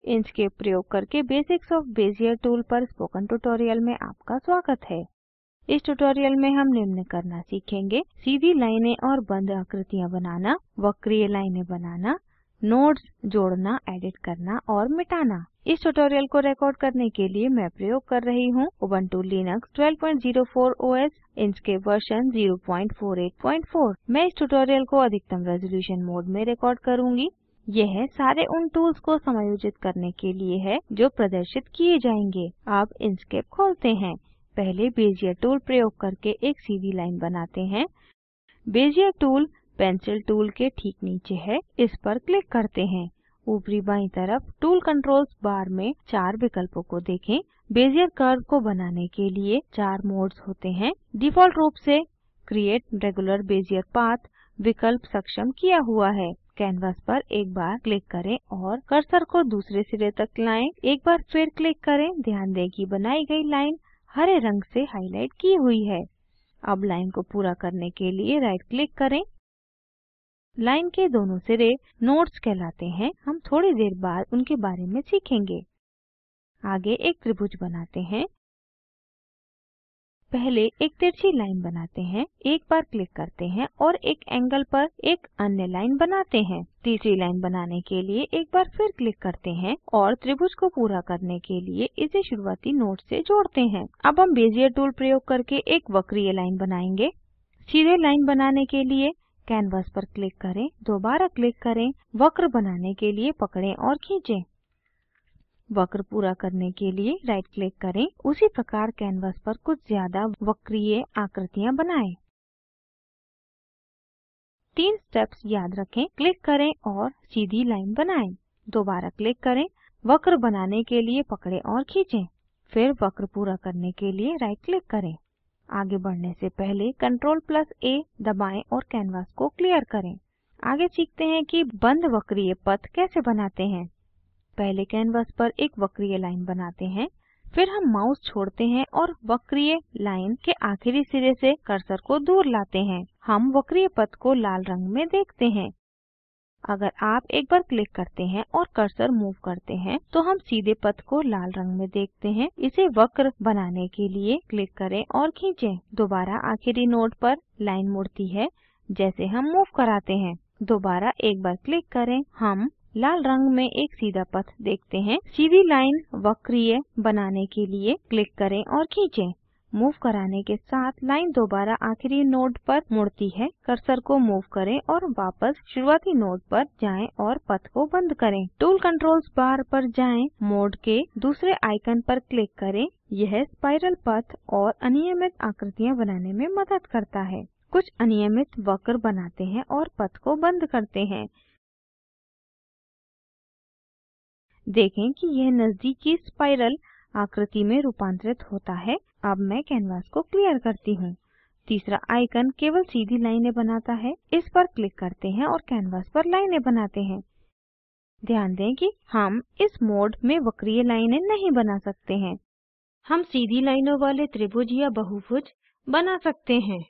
इंचस्केप प्रयोग करके basics of Bezier tool पर स्पोकन ट्यूटोरियल में आपका स्वागत है। इस ट्यूटोरियल में हम निम्न करना सीखेंगे: सीधी लाइनें और बंद आकृतियाँ बनाना, वक्रीय लाइनें बनाना, नोड्स जोड़ना, एडिट करना और मिटाना। इस ट्यूटोरियल को रिकॉर्ड करने के लिए मैं प्रयोग कर रही हूँ उबंटू लिनक्स 1204 ओएस, इंचस्केप वर्जन 048.4। मैं इस ट्यूटोरियल को अधिकतम रेज़ोल्यूशन मोड में रिकॉर्ड करूँगी। यह सारे उन टूल्स को समायोजित करने के लिए है जो प्रदर्शित किए जाएंगे। अब इंचस्केप खोलते हैं। पहले बेजियर टूल प्रयोग करके एक सीधी लाइन बनाते हैं। बेजियर टूल पेंसिल टूल के ठीक नीचे है, इस पर क्लिक करते हैं। ऊपरी बाईं तरफ टूल कंट्रोल्स बार में 4 विकल्पों को देखें। बेजियर कर्व को बनाने के लिए 4 मोड्स होते हैं। डिफ़ॉल्ट रूप से क्रिएट रेगुलर बेजियर पाथ विकल्प सक्षम किया हुआ है। कैनवास पर एक बार क्लिक करें और कर्सर को दूसरे सिरे तक लाएं। एक बार फिर क्लिक करें। ध्यान दें कि बनाई गई लाइन हरे रंग से हाईलाइट की हुई है। अब लाइन को पूरा करने के लिए राइट क्लिक करें। लाइन के दोनों सिरे नोड्स कहलाते हैं। हम थोड़ी देर बाद उनके बारे में सीखेंगे। आगे एक त्रिभुज बनाते हैं। पहले एक तिरछी लाइन बनाते हैं। एक बार क्लिक करते हैं और एक एंगल पर एक अन्य लाइन बनाते हैं। तीसरी लाइन बनाने के लिए एक बार फिर क्लिक करते हैं और त्रिभुज को पूरा करने के लिए इसे शुरुआती नोड से जोड़ते हैं। अब हम बेजियर टूल प्रयोग करके एक वक्रीय लाइन बनाएंगे। सीधे लाइन बनाने के लिए कैनवास पर क्लिक करें, दोबारा क्लिक करें। वक्र बनाने के लिए पकड़ें और खींचें। वक्र पूरा करने के लिए राइट क्लिक करें। उसी प्रकार कैनवास पर कुछ ज्यादा वक्रीय आकृतियाँ बनाएं। 3 स्टेप्स याद रखें। क्लिक करें और सीधी लाइन बनाएं। दोबारा क्लिक करें। वक्र बनाने के लिए पकड़ें और खींचें। फिर वक्र पूरा करने के लिए राइट क्लिक करें। आगे बढ़ने से पहले Ctrl+A दबाएं और कैनवास को क्लियर करें। आगे सीखते हैं कि बंद वक्रीय पथ कैसे बनाते हैं। पहले कैनवास पर एक वक्रीय लाइन बनाते हैं। फिर हम माउस छोड़ते हैं और वक्रीय लाइन के आखिरी सिरे से कर्सर को दूर लाते हैं। हम वक्रीय पथ को लाल रंग में देखते हैं। अगर आप एक बार क्लिक करते हैं और कर्सर मूव करते हैं तो हम सीधे पथ को लाल रंग में देखते हैं। इसे वक्र बनाने के लिए क्लिक करें और खींचें। दोबारा आखिरी नोड पर लाइन मुड़ती है जैसे हम मूव कराते हैं। दोबारा एक बार क्लिक करें। हम लाल रंग में एक सीधा पथ देखते हैं। सीधी लाइन वक्रीय बनाने के लिए क्लिक करें और खींचें। मूव कराने के साथ लाइन दोबारा आखिरी नोड पर मुड़ती है। कर्सर को मूव करें और वापस शुरुआती नोड पर जाएं और पथ को बंद करें। टूल कंट्रोल्स बार पर जाएं। मोड के दूसरे आइकन पर क्लिक करें। यह स्पाइरल पथ और अनियमित आकृतियाँ बनाने में मदद करता है। कुछ अनियमित वक्र बनाते हैं और पथ को बंद करते हैं। देखें कि यह नज़दीकी स्पाइरल आकृति में रूपांतरित होता है। अब मैं कैनवास को क्लियर करती हूँ। तीसरा आइकन केवल सीधी लाइनें बनाता है। इस पर क्लिक करते हैं और कैनवास पर लाइनें बनाते हैं। ध्यान दें कि हम इस मोड में वक्रीय लाइनें नहीं बना सकते हैं। हम सीधी लाइनों वाले त्रिभुज या बहुभुज बना सकते हैं।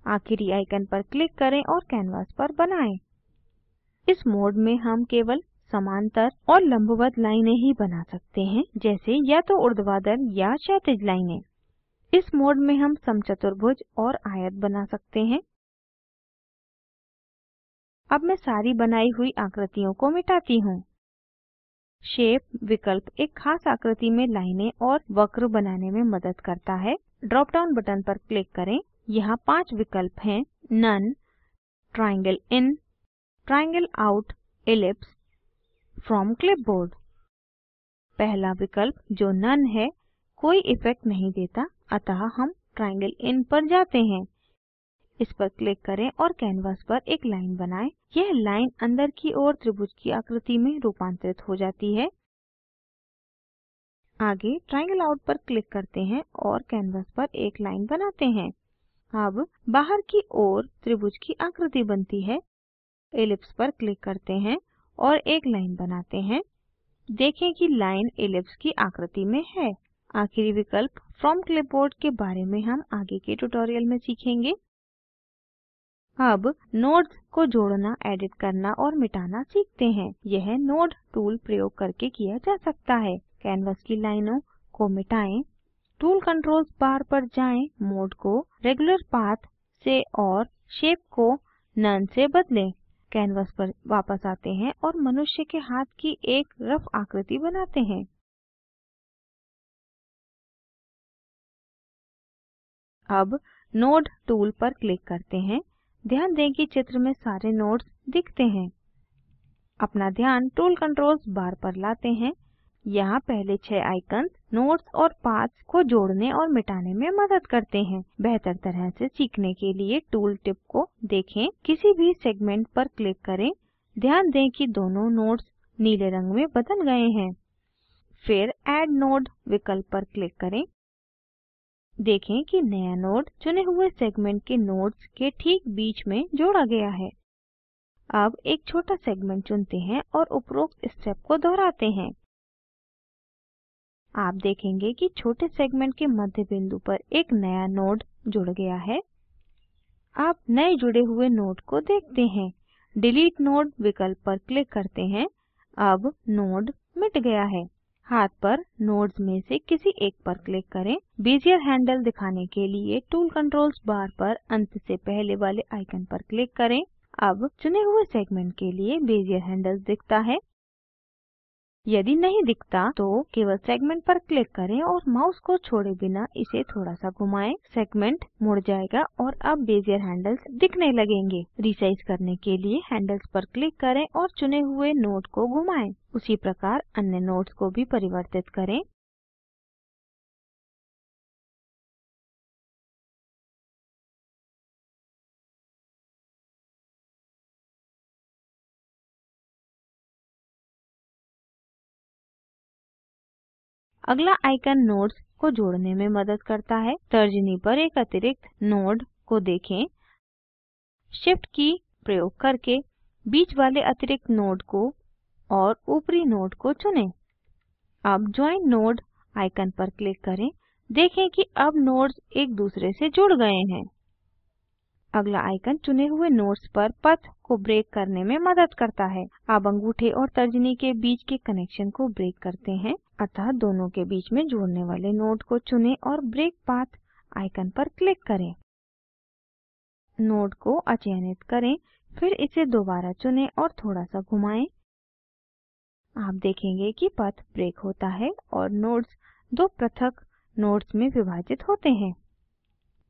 आखिरी आइकन पर क्लिक करें और कैनवास पर बनाएं। इस मोड में हम केवल समांतर और लंबवत लाइनें ही बना सकते हैं, जैसे या तो ऊर्ध्वाधर या क्षैतिज लाइनें। इस मोड में हम समचतुर्भुज और आयत बना सकते हैं। अब मैं सारी बनाई हुई आकृतियों को मिटाती हूँ। शेप विकल्प एक खास आकृति में लाइनें और वक्र बनाने में मदद करता है। ड्रॉप डाउन बटन पर क्लिक करें। यहाँ 5 विकल्प हैं: none, triangle in, triangle out, ellipse, from clipboard. पहला विकल्प जो नोने है कोई इफेक्ट नहीं देता, अतः हम ट्रायंगल इन पर जाते हैं। इस पर क्लिक करें और कैनवास पर एक लाइन बनाएं। यह लाइन अंदर की ओर त्रिभुज की आकृति में रूपांतरित हो जाती है। आगे ट्रायंगल आउट पर क्लिक करते हैं और कैनवास पर एक लाइन बनाते हैं। अब बाहर की ओर त्रिभुज की आकृति बनती है। एलिप्स पर क्लिक करते हैं और एक लाइन बनाते हैं। देखें कि लाइन एलिप्स की आकृति में है। आखिरी विकल्प फ्रॉम क्लिपबोर्ड के बारे में हम आगे के ट्यूटोरियल में सीखेंगे। अब नोड्स को जोड़ना, एडिट करना और मिटाना सीखते हैं। यह नोड टूल प्रयोग करके किया जा सकता है। कैनवास की लाइनों को मिटाएं, टूल कंट्रोल्स बार पर जाएं, मोड को रेगुलर पाथ से और शेप को नोन से बदलें। कैनवास पर वापस आते हैं और मनुष्य के हाथ की एक रफ आकृति बनाते हैं। अब नोड टूल पर क्लिक करते हैं। ध्यान दें कि चित्र में सारे नोड्स दिखते हैं। अपना ध्यान टूल कंट्रोल्स बार पर लाते हैं। यहाँ पहले 6 आइकन्स नोड्स और पाथ्स को जोड़ने और मिटाने में मदद करते हैं। बेहतर तरह से सीखने के लिए टूल टिप को देखें। किसी भी सेगमेंट पर क्लिक करें। ध्यान दें कि दोनों नोड्स नीले रंग में बदल गए हैं। फिर ऐड नोड विकल्प पर क्लिक करें। देखें कि नया नोड चुने हुए सेगमेंट के नोड्स के ठीक बीच में जोड़ा गया है। अब एक छोटा सेगमेंट चुनते हैं और उपरोक्त स्टेप को दोहराते हैं। आप देखेंगे कि छोटे सेगमेंट के मध्य बिंदु पर एक नया नोड जुड़ गया है। आप नए जुड़े हुए नोड को देखते हैं। डिलीट नोड विकल्प पर क्लिक करते हैं। अब नोड मिट गया है। हाथ पर नोड्स में से किसी एक पर क्लिक करें। बेजियर हैंडल दिखाने के लिए टूल कंट्रोल्स बार पर अंत से पहले वाले आइकन पर क्लिक करें। अब चुने हुए सेगमेंट के लिए बेजियर हैंडल दिखता है। यदि नहीं दिखता तो केवल सेगमेंट पर क्लिक करें और माउस को छोड़े बिना इसे थोड़ा सा घुमाएं। सेगमेंट मुड़ जाएगा और अब बेजियर हैंडल्स दिखने लगेंगे। रिसाइज करने के लिए हैंडल्स पर क्लिक करें और चुने हुए नोड को घुमाएं। उसी प्रकार अन्य नोड्स को भी परिवर्तित करें। अगला आइकन नोड्स को जोड़ने में मदद करता है। तर्जनी पर एक अतिरिक्त नोड को देखें। शिफ्ट की प्रयोग करके बीच वाले अतिरिक्त नोड को और ऊपरी नोड को चुनें। अब जॉइन नोड आइकन पर क्लिक करें। देखें कि अब नोड्स एक दूसरे से जुड़ गए हैं। अगला आइकन चुने हुए नोड्स पर पथ को ब्रेक करने में मदद करता है। अब अंगूठे और तर्जनी के बीच के कनेक्शन को ब्रेक करते हैं। अतः दोनों के बीच में जोड़ने वाले नोड को चुनें और ब्रेक पाथ आइकन पर क्लिक करें। नोड को अचयनित करें, फिर इसे दोबारा चुनें और थोड़ा सा घुमाएं। आप देखेंगे कि पथ ब्रेक होता है और नोड्स दो पृथक नोड्स में विभाजित होते हैं।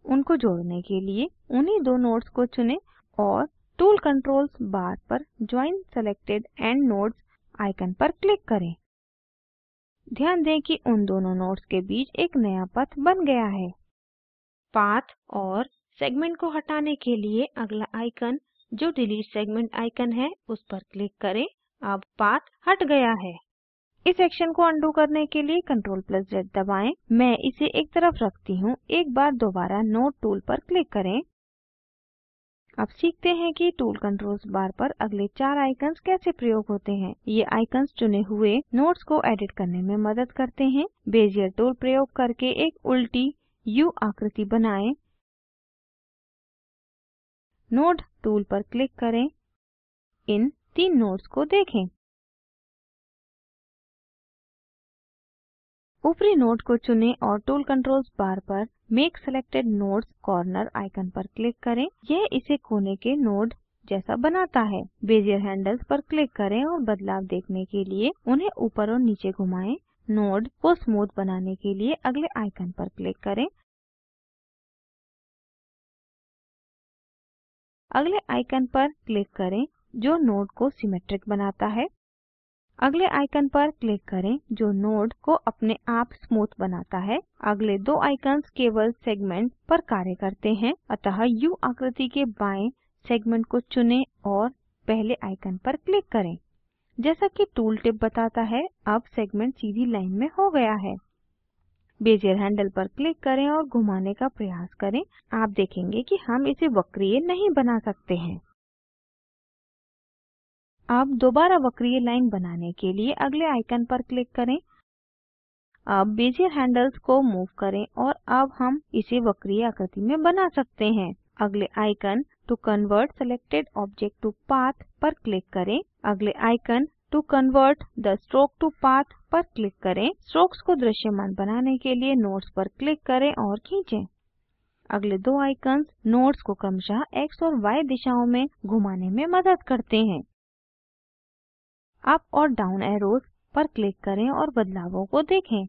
उनको जोड़ने के लिए उन्हीं दो नोड्स को चुनें और टूल कंट्रोल्स बार पर join selected end nodes icon पर क्लिक करें। ध्यान दें कि उन दोनों नोड्स के बीच एक नया पथ बन गया है। पाथ और सेगमेंट को हटाने के लिए अगला आइकन जो डिलीट सेगमेंट आइकन है उस पर क्लिक करें। अब पाथ हट गया है। इस एक्शन को अनडू करने के लिए Ctrl+Z दबाएं। मैं इसे एक तरफ रखती हूँ। एक बार दोबारा नोड टूल पर क्लिक करें। अब सीखते हैं कि टूल कंट्रोल्स बार पर अगले 4 आइकन्स कैसे प्रयोग होते हैं। ये आइकन्स चुने हुए नोड्स को एडिट करने में मदद करते हैं। बेजियर टूल प्रयोग करके एक उल्टी यू आकृति बनाएं। नोड टूल पर क्लिक करें। इन 3 नोड्स को देखें। ऊपरी नोड को चुनें और टूल कंट्रोल्स बार पर make selected nodes corner icon पर क्लिक करें। यह इसे कोने के नोड जैसा बनाता है। बेजियर हैंडल्स पर क्लिक करें और बदलाव देखने के लिए उन्हें ऊपर और नीचे घुमाएं। नोड को स्मूथ बनाने के लिए अगले आइकन पर क्लिक करें। अगले आइकन पर क्लिक करें जो नोड को सिमेट्रिक बनाता है। अगले आइकन पर क्लिक करें जो नोड को अपने आप स्मूथ बनाता है। अगले 2 आइकन्स केवल सेगमेंट पर कार्य करते हैं। अतः यू आकृति के बाएं सेगमेंट को चुनें और पहले आइकन पर क्लिक करें। जैसा कि टूल टिप बताता है, अब सेगमेंट सीधी लाइन में हो गया है। बेजियर हैंडल पर क्लिक करें और घुमाने का प्रयास करें। आप देखेंगे कि हम इसे वक्रीय नहीं बना सकते हैं। अब दोबारा वक्रीय लाइन बनाने के लिए अगले आइकन पर क्लिक करें। अब बेजियर हैंडल्स को मूव करें और अब हम इसे वक्रीय आकृति में बना सकते हैं। अगले icon to convert selected object to path पर क्लिक करें। अगले icon to convert the stroke to path पर क्लिक करें। स्ट्रोक्स को दृश्यमान बनाने के लिए नोड्स पर क्लिक करें और खींचें। अगले दो आइकन्स नोड्स को क्रमशः X और Y दिशाओं में घुमाने में मदद करते हैं। अप और डाउन एरोज पर क्लिक करें और बदलावों को देखें।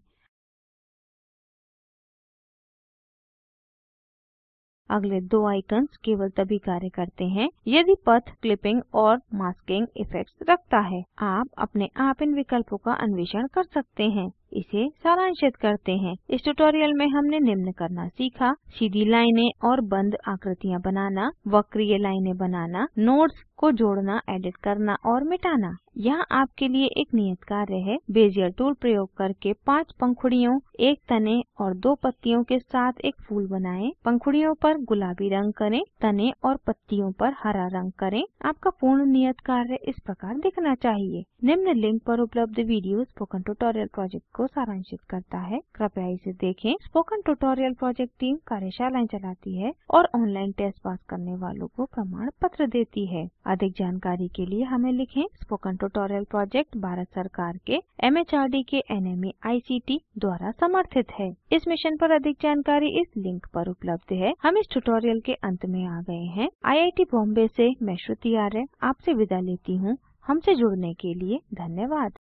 अगले दो आइकन्स केवल तभी कार्य करते हैं यदि पथ क्लिपिंग और मास्किंग इफ़ेक्ट्स रखता है। आप अपने आप इन विकल्पों का अन्वेषण कर सकते हैं। इसे सारांशित करते हैं। इस ट्यूटोरियल में हमने निम्न करना सीखा: सीधी लाइनें और बंद आकृतियां बनाना, वक्रीय लाइनें बनाना, नोड्स को जोड़ना, एडिट करना और मिटाना। यहाँ आपके लिए एक नियत कार्य है। बेजियर टूल प्रयोग करके 5 पंखुड़ियों, एक तने और 2 पत्तियों के साथ एक फूल बनाएं। पंखुड़ियों पर गुलाबी रंग करें, तने और पत्तियों पर हरा रंग करें। आपका पूर्ण नियत कार्य इस प्रकार दिखना चाहिए। निम्न लिंक पर उपलब्ध वीडियो स्पोकन ट्यूटोरियल प्रोजेक्ट को सारांशित करता है। कृपया इसे देखें। स्पोकन ट्यूटोरियल प्रोजेक्ट टीम कार्यशालाएं चलाती है और ऑनलाइन टेस्ट पास करने वालों को प्रमाण पत्र देती है। अधिक जानकारी के लिए हमें लिखें। स्पोकन ट्यूटोरियल प्रोजेक्ट भारत सरकार के MHRD के NMEICT द्वारा समर्थित है। इस मिशन पर अधिक जानकारी इस लिंक पर उपलब्ध है। हम इस ट्यूटोरियल के अंत में आ गए हैं। IIT बॉम्बे से मैं श्रुति आर्य आपसे विदा लेती हूँ। हमसे जुड़ने के लिए धन्यवाद।